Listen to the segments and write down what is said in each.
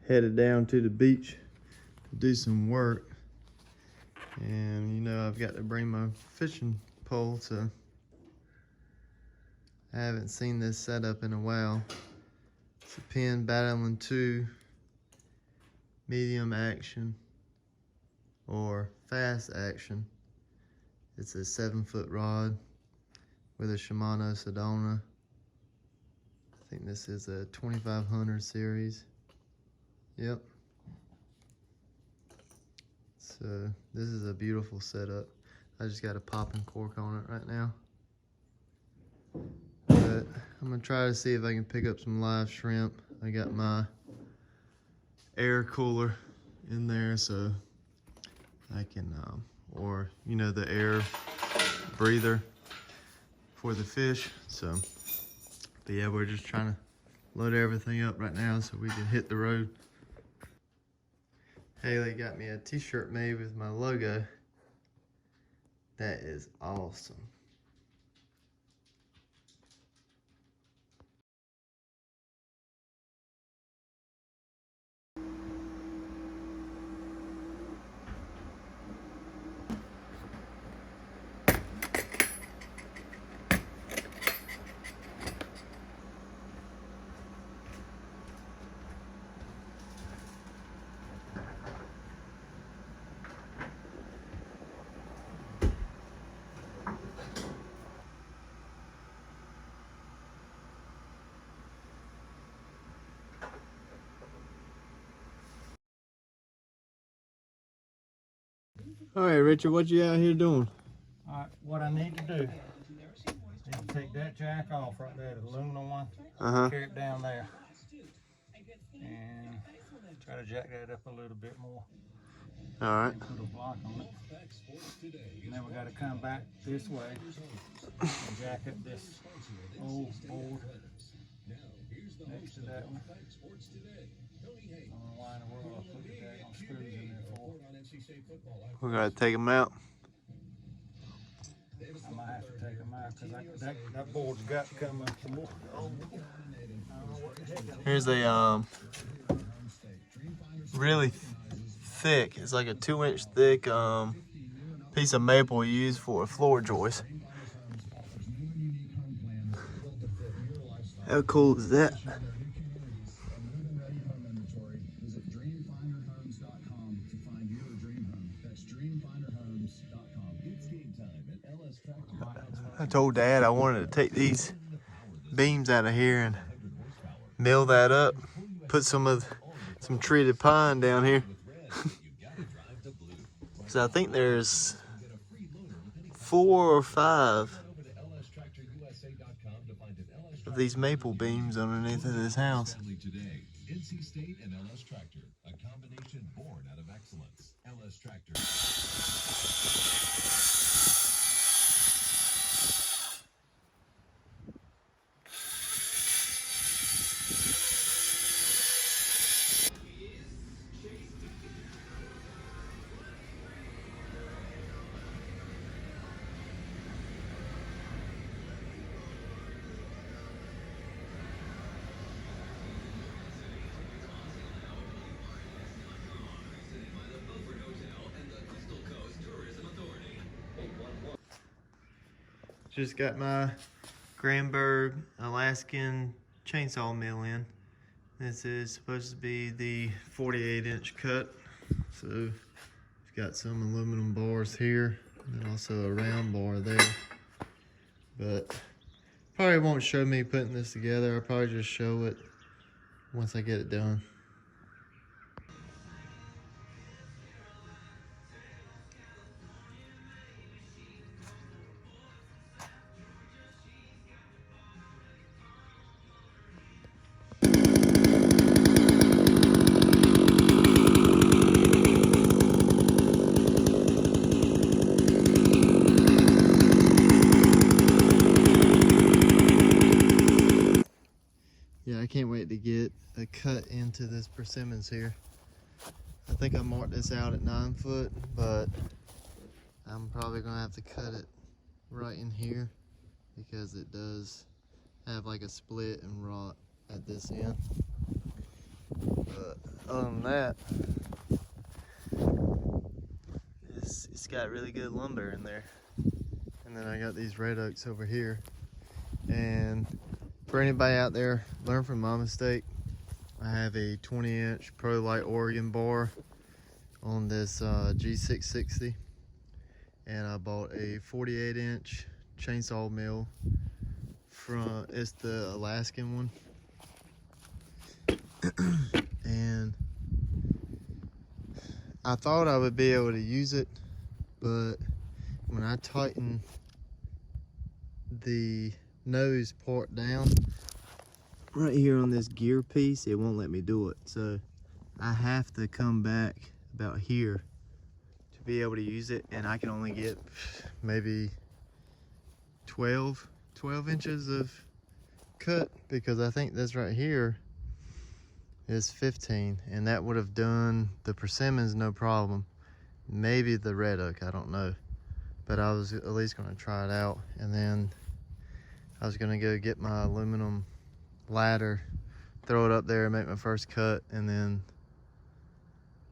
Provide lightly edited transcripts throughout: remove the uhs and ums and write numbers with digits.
headed down to the beach to do some work. And you know, I've got to bring my fishing pole, so I haven't seen this setup in a while. It's a Penn Battling 2 medium action or fast action. It's a 7-foot rod with a Shimano Sedona. I think this is a 2500 series. Yep. So this is a beautiful setup. I just got a popping cork on it right now. But I'm gonna try to see if I can pick up some live shrimp. I got my air cooler in there, so I can, or you know, the air breather for the fish. So, but yeah, we're just trying to load everything up right now so we can hit the road. Haley got me a t-shirt made with my logo. That is awesome. All right, Richard, what you out here doing? All right, what I need to do is to take that jack off right there, the aluminum one, carry it down there, and try to jack that up a little bit more. All right. And put a block on it. And then we got to come back this way and jack up this old board next to that one. I don't know why in the world I put the daggone screws in there for. We're gonna take them out. I might have to take them out because that board's got to come up some more. Here's a really thick, it's like a 2-inch thick piece of maple used for a floor joist. How cool is that? I told Dad I wanted to take these beams out of here and mill that up, put some treated pine down here. So I think there's 4 or 5 of these maple beams underneath of this house. NC State and LS Tractor, a combination born out of excellence. LS Tractor. Just got my Granberg Alaskan chainsaw mill in. This is supposed to be the 48-inch cut. So it's got some aluminum bars here and also a round bar there. But probably won't show me putting this together. I'll probably just show it once I get it done. Yeah, I can't wait to get a cut into this persimmons here. I think I marked this out at 9 foot, but I'm probably gonna have to cut it right in here because it does have like a split and rot at this end. But other than that, it's got really good lumber in there. And then I got these red oaks over here. And for anybody out there, learn from my mistake. I have a 20-inch Pro Light Oregon bar on this G660, and I bought a 48-inch chainsaw mill from, it's the Alaskan one. And I thought I would be able to use it, but when I tighten the nose part down right here on this gear piece, it won't let me do it. So I have to come back about here to be able to use it, and I can only get maybe 12 inches of cut, because I think this right here is 15, and that would have done the persimmons no problem. Maybe the red oak, I don't know, but I was at least going to try it out. And then I was going to go get my aluminum ladder, throw it up there, make my first cut, and then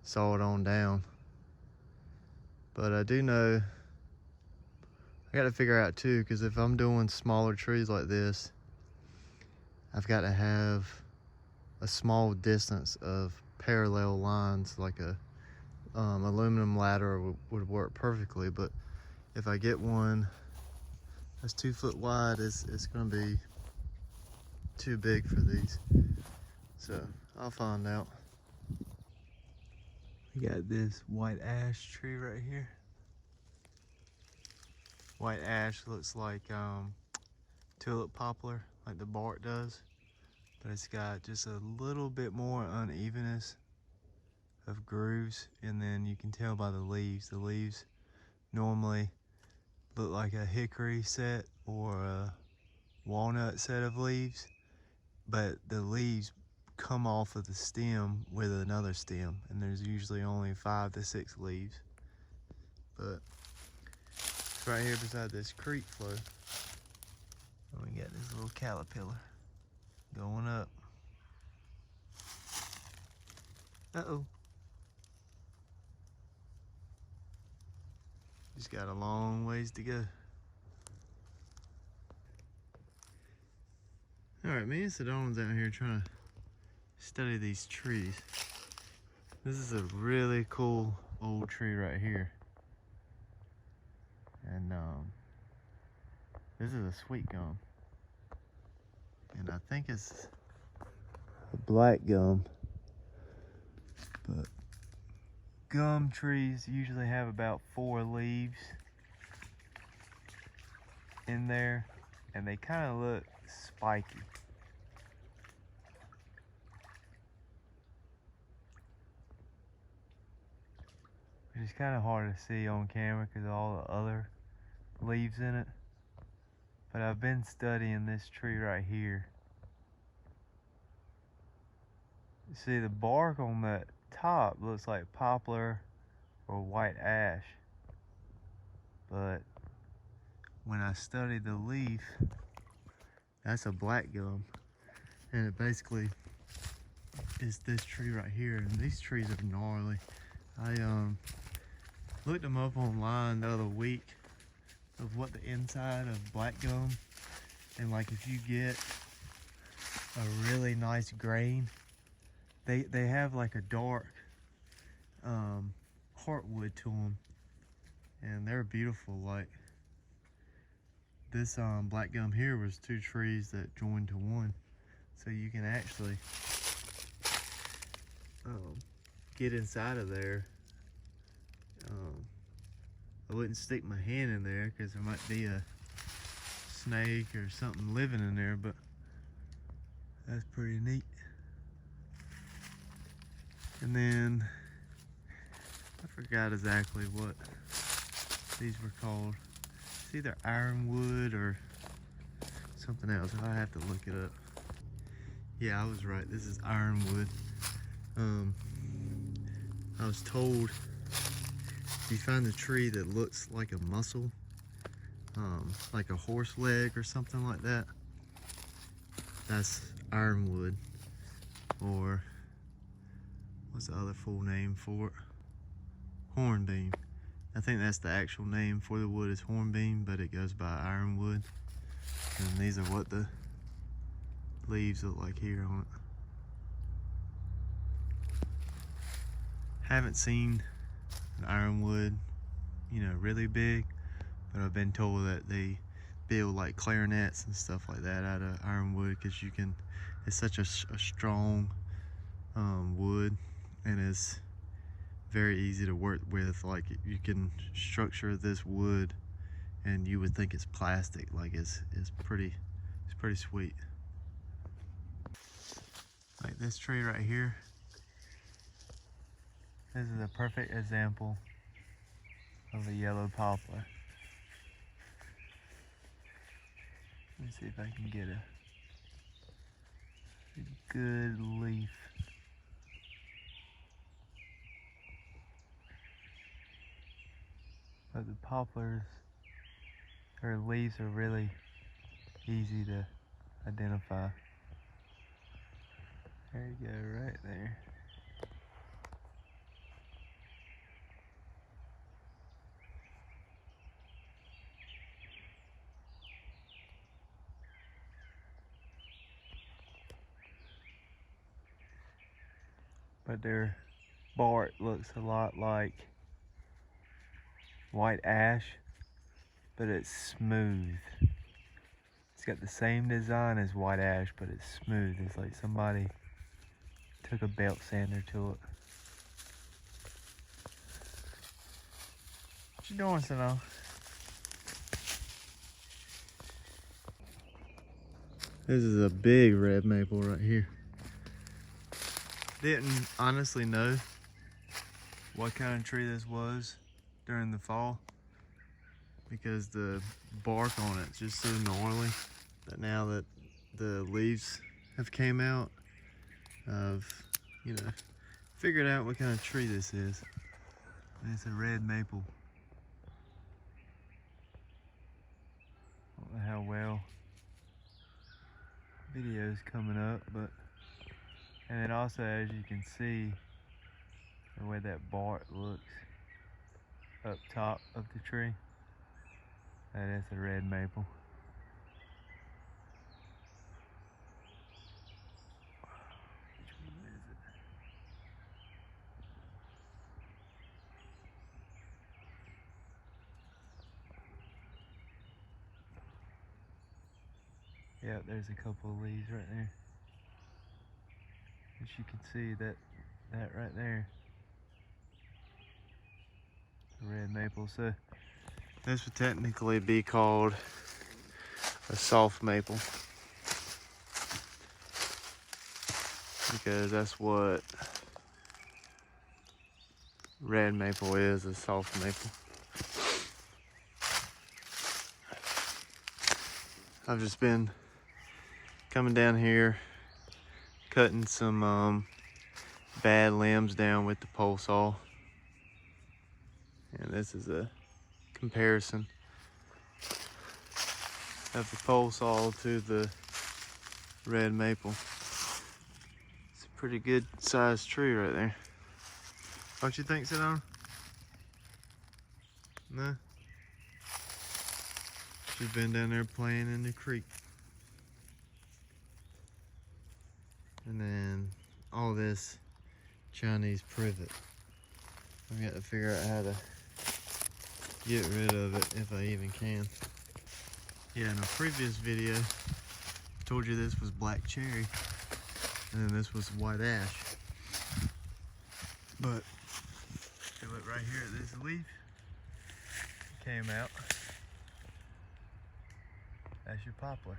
saw it on down. But I do know I got to figure out too, because if I'm doing smaller trees like this, I've got to have a small distance of parallel lines, like a aluminum ladder would work perfectly. But if I get one that's 2 foot wide, it's going to be too big for these. So I'll find out. We got this white ash tree right here. White ash looks like tulip poplar, like the bark does, but it's got just a little bit more unevenness of grooves, and then you can tell by the leaves. The leaves normally look like a hickory set or a walnut set of leaves, but the leaves come off of the stem with another stem, and there's usually only 5 to 6 leaves. But it's right here beside this creek flow, and we got this little caterpillar going up. Uh-oh. Just got a long ways to go. Alright, me and Sedon's out here trying to study these trees. This is a really cool old tree right here. And this is a sweet gum. And I think it's a black gum. But gum trees usually have about 4 leaves in there, and they kind of look spiky. Which is kind of hard to see on camera because of all the other leaves in it. But I've been studying this tree right here. You see, the bark on that top looks like poplar or white ash, but when I studied the leaf, that's a black gum, and it basically is this tree right here. And these trees are gnarly. I looked them up online the other week of what the inside of black gum, and like if you get a really nice grain, they have like a dark heartwood to them, and they're beautiful. Like this black gum here was 2 trees that joined to one, so you can actually get inside of there. I wouldn't stick my hand in there because there might be a snake or something living in there, but that's pretty neat. And then I forgot exactly what these were called. It's either ironwood or something else. I have to look it up. Yeah, I was right. This is ironwood. I was told if you find a tree that looks like a muscle, like a horse leg or something like that, that's ironwood. Or what's the other full name for it? Hornbeam. I think that's the actual name for the wood is hornbeam, but it goes by ironwood. And these are what the leaves look like here on it. Haven't seen an ironwood, you know, really big, but I've been told that they build like clarinets and stuff like that out of ironwood because it's such a strong wood, and it's very easy to work with. Like you can structure this wood and you would think it's plastic. Like it's pretty sweet. Like this tree right here, this is a perfect example of a yellow poplar. Let's see if I can get a good leaf. But the poplars, their leaves are really easy to identify. There you go, right there. But their bark looks a lot like white ash, but it's smooth. It's got the same design as white ash, but it's smooth. It's like somebody took a belt sander to it. What you doing, Sano? This is a big red maple right here. Didn't honestly know what kind of tree this was during the fall because the bark on it's just so gnarly. But now that the leaves have came out, I've, you know, figured out what kind of tree this is. And it's a red maple. Don't know how well video's coming up, but and then also, as you can see, the way that bark looks up top of the tree, that is a red maple. Which one is it? Yep, there's a couple of leaves right there. As you can see, that right there, the red maple. So this would technically be called a soft maple because that's what red maple is, a soft maple. I've just been coming down here, cutting some bad limbs down with the pole saw. And this is a comparison of the pole saw to the red maple. It's a pretty good sized tree right there. Don't you think, Sidon? No? She's been down there playing in the creek. And then all this Chinese privet. I've got to figure out how to get rid of it if I even can. Yeah, in a previous video, I told you this was black cherry, and then this was white ash. But if you look right here at this leaf, it came out. That's your poplar.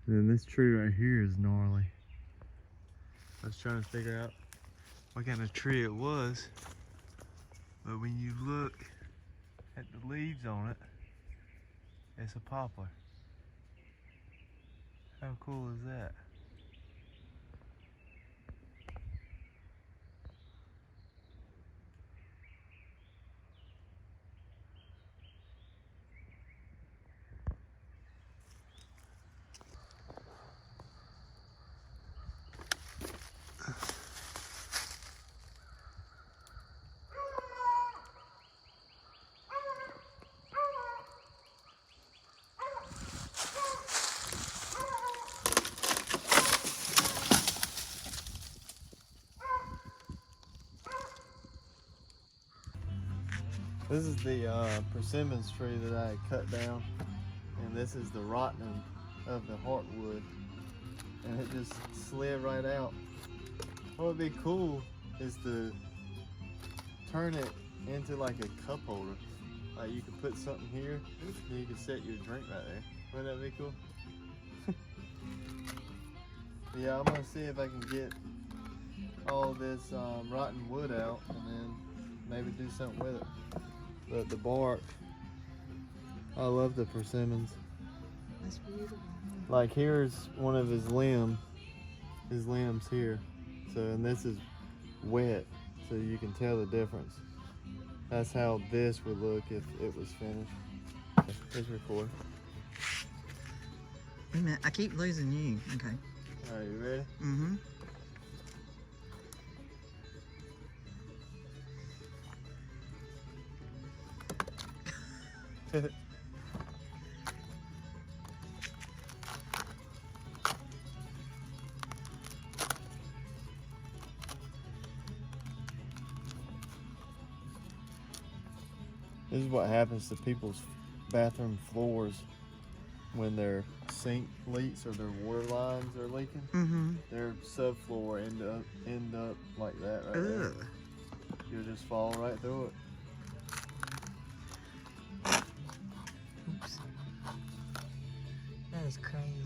And then this tree right here is gnarly. I was trying to figure out what kind of tree it was, but when you look at the leaves on it, it's a poplar. How cool is that? This is the persimmons tree that I had cut down, and this is the rotting of the heartwood, and it just slid right out. What would be cool is to turn it into like a cup holder. Like you could put something here, and you could set your drink right there. Wouldn't that be cool? Yeah, I'm gonna see if I can get all this rotten wood out and then maybe do something with it. But the bark, I love the persimmons. That's beautiful. Like here's one of his limbs here. So, and this is wet, so you can tell the difference. That's how this would look if it was finished. Okay, let's record. Wait a minute, I keep losing you. Okay. All right, you ready? Mm-hmm. This is what happens to people's bathroom floors when their sink leaks or their water lines are leaking. Mm-hmm. Their subfloor end up like that right there. Ugh. You'll just fall right through it. Oops. That is crazy.